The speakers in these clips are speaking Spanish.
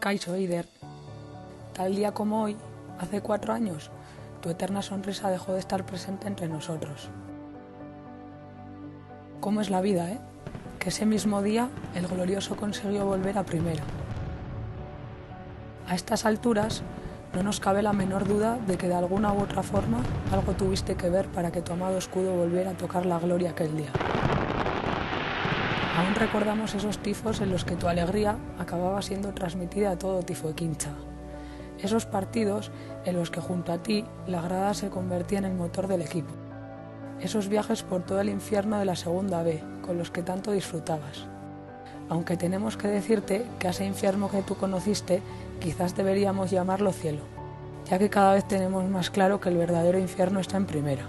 Kaixo, Eider. Tal día como hoy, hace 4 años, tu eterna sonrisa dejó de estar presente entre nosotros. ¿Cómo es la vida, Que ese mismo día el glorioso consiguió volver a primera. A estas alturas, no nos cabe la menor duda de que de alguna u otra forma algo tuviste que ver para que tu amado escudo volviera a tocar la gloria aquel día. Aún recordamos esos tifos en los que tu alegría acababa siendo transmitida a todo Tifoequintza. Esos partidos en los que junto a ti la grada se convertía en el motor del equipo. Esos viajes por todo el infierno de la segunda B, con los que tanto disfrutabas. Aunque tenemos que decirte que a ese infierno que tú conociste quizás deberíamos llamarlo cielo, ya que cada vez tenemos más claro que el verdadero infierno está en primera.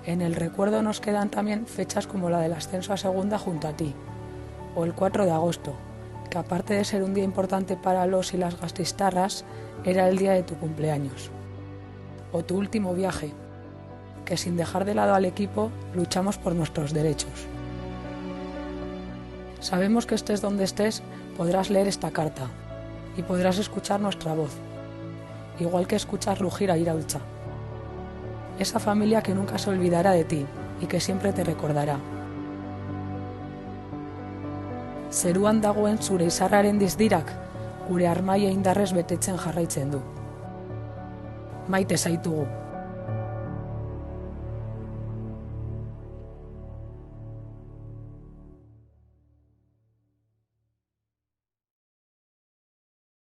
En el recuerdo nos quedan también fechas como la del ascenso a segunda junto a ti, o el 4 de agosto, que aparte de ser un día importante para los y las gastistarras, era el día de tu cumpleaños. O tu último viaje, que sin dejar de lado al equipo, luchamos por nuestros derechos. Sabemos que estés donde estés, podrás leer esta carta, y podrás escuchar nuestra voz, igual que escuchas rugir a Iraultza. Esa familia que nunca se olvidará de ti y que siempre te recordará. Zeruan dagoen zure izarraren dizdirak, gure armaia indarrez betetzen jarraitzen du. Maite zaitugu.